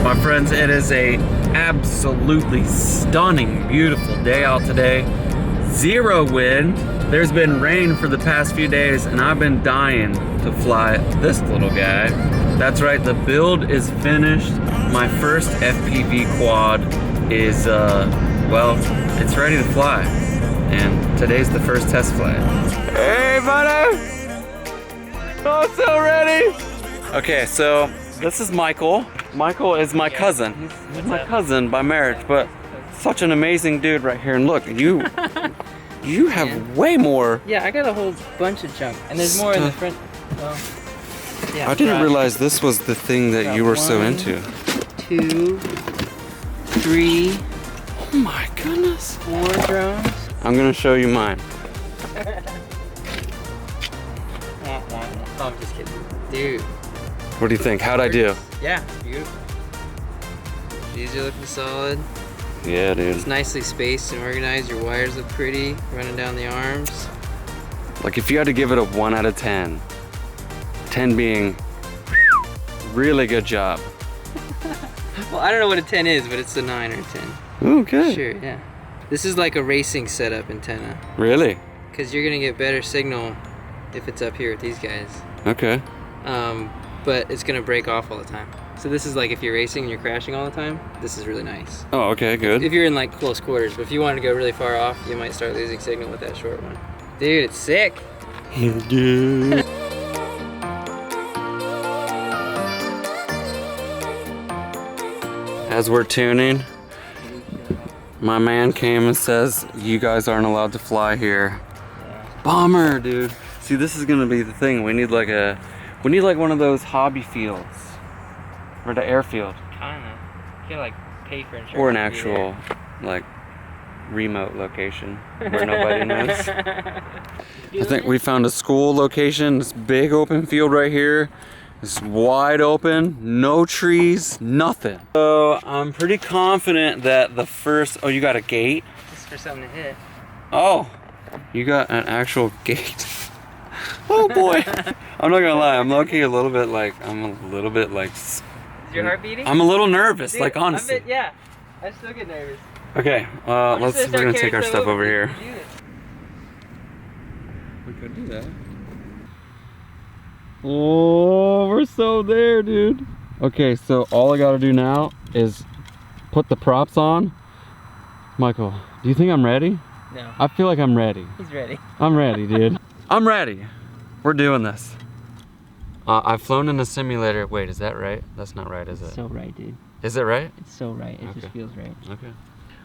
My friends, it is a absolutely stunning, beautiful day out today. Zero wind. There's been rain for the past few days and I've been dying to fly this little guy. That's right, the build is finished. My first FPV quad is, well, it's ready to fly. And today's the first test flight. Hey, buddy! Oh, so ready! Okay, so this is Michael. Michael is my cousin. He's my cousin by marriage, but such an amazing dude right here. And look, you have way more. Yeah, I got a whole bunch of junk, and there's more in the front. Well, yeah, I didn't realize this was the thing that you were so into. 2, 3. Oh my goodness. 4 drones. I'm gonna show you mine. Oh, I'm just kidding. Dude. What do you think? How'd I do? Yeah, beautiful. These are looking solid. Yeah, dude. It's nicely spaced and organized. Your wires look pretty, running down the arms. Like if you had to give it a 1 out of 10, 10 being really good job. Well, I don't know what a 10 is, but it's a 9 or a 10. Okay. Sure, yeah. This is like a racing setup antenna. Really? Because you're gonna get better signal if it's up here with these guys. Okay. But it's gonna break off all the time. So this is like if you're racing and you're crashing all the time, this is really nice. Oh, okay, good. If you're in like close quarters, but if you wanted to go really far off, you might start losing signal with that short one. Dude, it's sick. Dude. As we're tuning, my man came and says, you guys aren't allowed to fly here. Bummer, dude. See, this is gonna be the thing. We need like one of those hobby fields. Or the airfield. Kinda. You gotta like pay for insurance. Or an actual, like, remote location where nobody knows. I think we found a school location. This big open field right here. It's wide open, no trees, nothing. So I'm pretty confident that the first, oh, you got a gate? Just for something to hit. Oh, you got an actual gate. Oh boy. I'm not gonna lie, I'm low-key a little bit like, Is your heart beating? I'm a little nervous, Dude, like honestly. Yeah, I still get nervous. Okay, we're gonna take our stuff over here. We could do that. Oh, we're so there, dude. Okay, so all I gotta do now is put the props on. Michael, do you think I'm ready? No. I feel like I'm ready. He's ready. I'm ready, dude. I'm ready. We're doing this. I've flown in a simulator. Wait, is that right? That's not right, is it? So right, dude. Is it right? It's so right. It just feels right. Okay.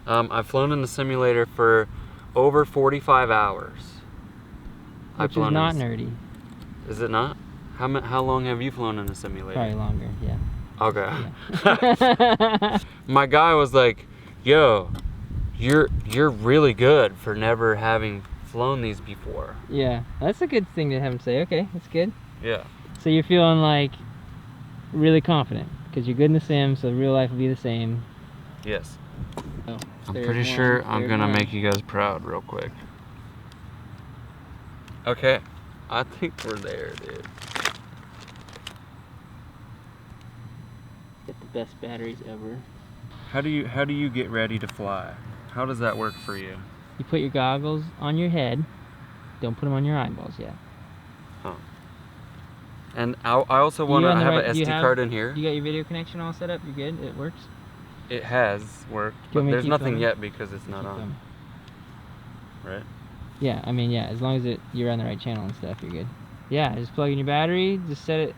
I've flown in the simulator for over 45 hours. Which is not nerdy. Is it not? How long have you flown in a simulator? Probably longer, yeah. Okay. Yeah. My guy was like, yo, you're really good for never having flown these before. Yeah, that's a good thing to have him say. Okay, that's good. Yeah. So you're feeling like really confident because you're good in the sim, so real life will be the same. Yes. Oh, I'm pretty sure I'm gonna make you guys proud real quick. Okay, I think we're there, dude. Get the best batteries ever. How do you get ready to fly? How does that work for you? You put your goggles on your head. Don't put them on your eyeballs yet. Huh. And I also want to have an SD card in here. You got your video connection all set up? You good? It works? It has worked, but there's nothing yet because it's not on. Right? Yeah, I mean, yeah, as long as you're on the right channel and stuff, you're good. Yeah, just plug in your battery, just set it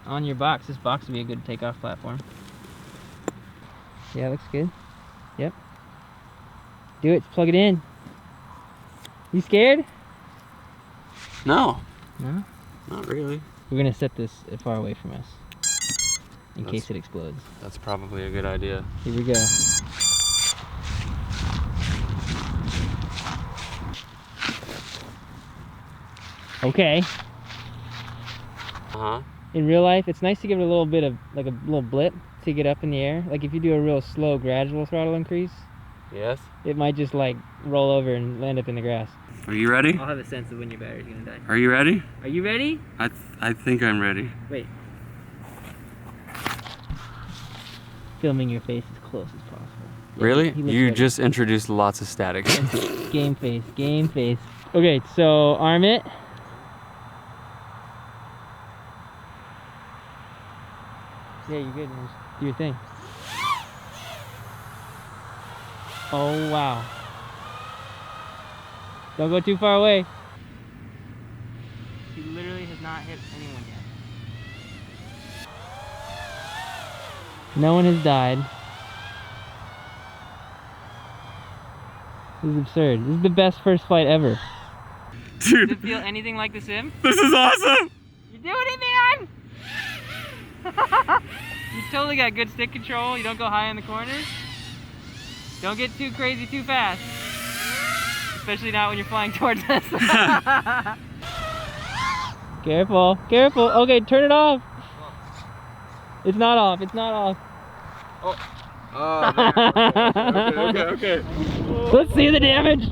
on your box. This box would be a good takeoff platform. Yeah, looks good. Yep. Do it, plug it in. You scared? No. No? Not really. We're gonna set this far away from us in case it explodes. That's probably a good idea. Here we go. Okay. Uh-huh. In real life, it's nice to give it a little bit of, like a little blip to get up in the air. Like if you do a real slow, gradual throttle increase, yes, it might just like roll over and land up in the grass. Are you ready? I'll have a sense of when your battery's gonna die. Are you ready? Are you ready? I think I'm ready. Wait. filming your face as close as possible. Yeah, Really? he looks You ready. just introduced lots of static. Game face, game face. Okay, so arm it. Yeah, you're good. Just do your thing. Oh, wow. Don't go too far away. He literally has not hit anyone yet. No one has died. This is absurd. This is the best first flight ever. Dude, Does it feel anything like the sim? this is awesome! You're doing it, man! You totally got good stick control. You don't go high in the corners. Don't get too crazy too fast. Especially not when you're flying towards us. Careful, careful. Okay, turn it off. It's not off, it's not off. Oh, man. Okay. Let's see the damage.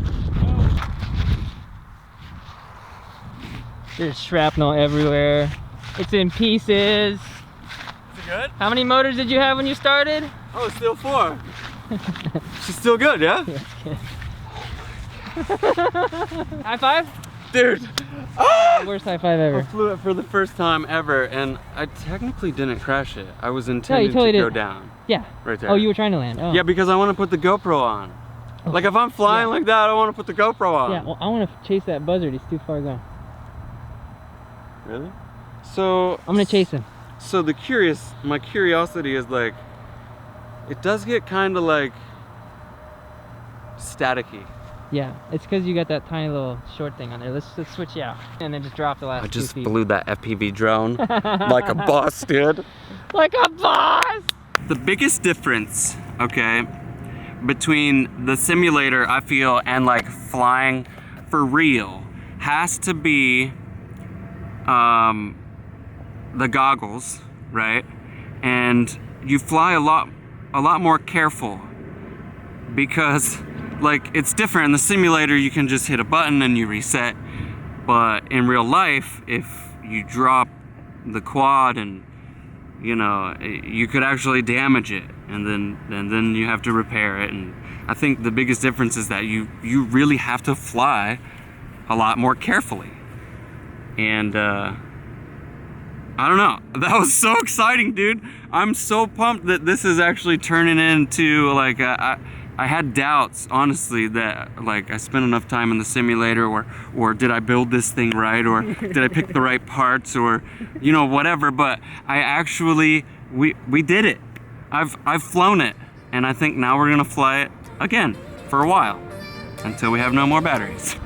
There's shrapnel everywhere. It's in pieces. Is it good? How many motors did you have when you started? Oh, still 4. She's still good, yeah? High five? Dude! Ah! Worst high five I ever. flew it for the first time ever, and I technically didn't crash it. I was intending totally to go did. down. Yeah. Right there. Oh, you were trying to land. Oh. Yeah, because I want to put the GoPro on. Oh. Like if I'm flying like that, I want to put the GoPro on. Yeah, well, I want to chase that buzzard. He's too far gone. Really? So I'm gonna chase him. So my curiosity is like, it does get kind of like staticky. Yeah, it's because you got that tiny little short thing on there. Let's switch you out. And then just drop the last I just 2 feet. blew that FPV drone like a boss did. Like a boss! The biggest difference, okay, between the simulator, I feel, and like flying for real has to be the goggles, right? And you fly a lot more careful because like it's different. In the simulator you can just hit a button and you reset, but in real life if you drop the quad and you know you could actually damage it and then you have to repair it. And I think the biggest difference is that you really have to fly a lot more carefully. And I don't know, that was so exciting, dude. I'm so pumped that this is actually turning into like I had doubts, honestly, that like I spent enough time in the simulator, or did I build this thing right, or did I pick the right parts, or you know, whatever. But I actually we did it. I've flown it, and I think now we're gonna fly it again for a while until we have no more batteries.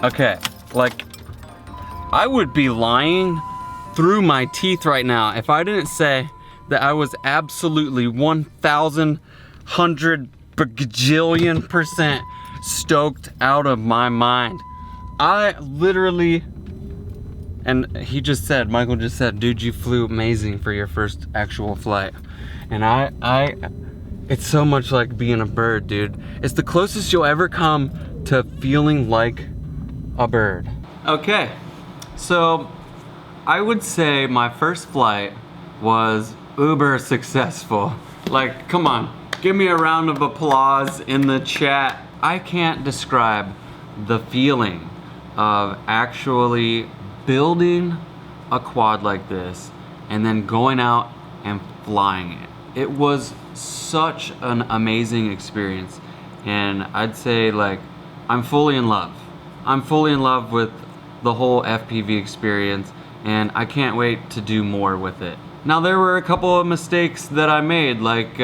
Okay, like, I would be lying through my teeth right now if I didn't say that I was absolutely 1,100 bajillion% stoked out of my mind. I literally, and he just said, Michael just said, dude, you flew amazing for your first actual flight. And It's so much like being a bird, dude. It's the closest you'll ever come to feeling like a bird. Okay, so I would say my first flight was uber successful. Like, come on, give me a round of applause in the chat. I can't describe the feeling of actually building a quad like this and then going out and flying it. It was such an amazing experience, and I'd say, like, I'm fully in love. I'm fully in love with the whole FPV experience, and I can't wait to do more with it. Now, there were a couple of mistakes that I made, like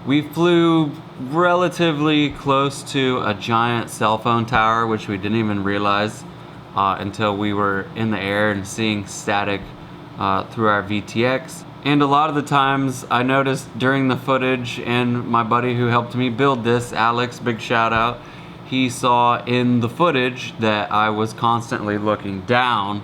we flew relatively close to a giant cell phone tower, which we didn't even realize until we were in the air and seeing static through our VTX. And a lot of the times I noticed during the footage, and my buddy who helped me build this, Alex, big shout out, he saw in the footage that I was constantly looking down,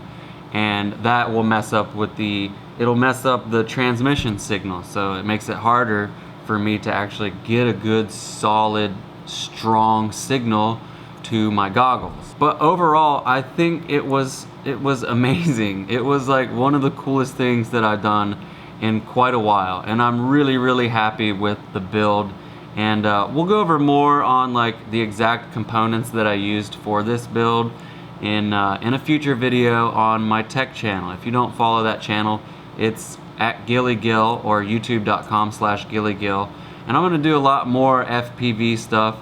and that will mess up with it'll mess up the transmission signal. So it makes it harder for me to actually get a good, solid, strong signal to my goggles. But overall, I think it was amazing. It was like one of the coolest things that I've done in quite a while, and I'm really, really happy with the build. And we'll go over more on like the exact components that I used for this build in a future video on my tech channel. If you don't follow that channel, it's at GillyGill or youtube.com/GillyGill. And I'm gonna do a lot more FPV stuff.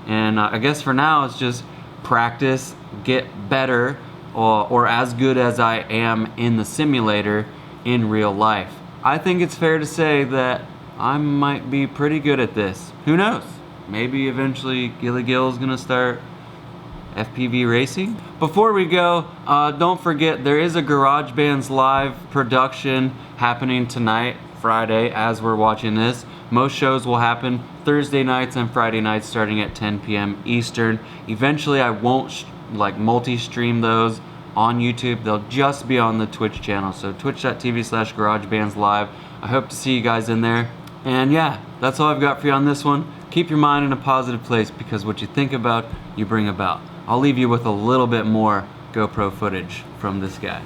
And I guess for now it's just practice, get better, or as good as I am in the simulator in real life. I think it's fair to say that I might be pretty good at this. Who knows? Maybe eventually GillyGill's gonna start FPV racing. Before we go, don't forget there is a GarageBand's live production happening tonight, Friday, as we're watching this. Most shows will happen Thursday nights and Friday nights starting at 10 p.m. Eastern. Eventually I won't like multi-stream those on YouTube. They'll just be on the Twitch channel. So twitch.tv/GarageBands live. I hope to see you guys in there. And yeah, that's all I've got for you on this one. Keep your mind in a positive place, because what you think about, you bring about. I'll leave you with a little bit more GoPro footage from this guy.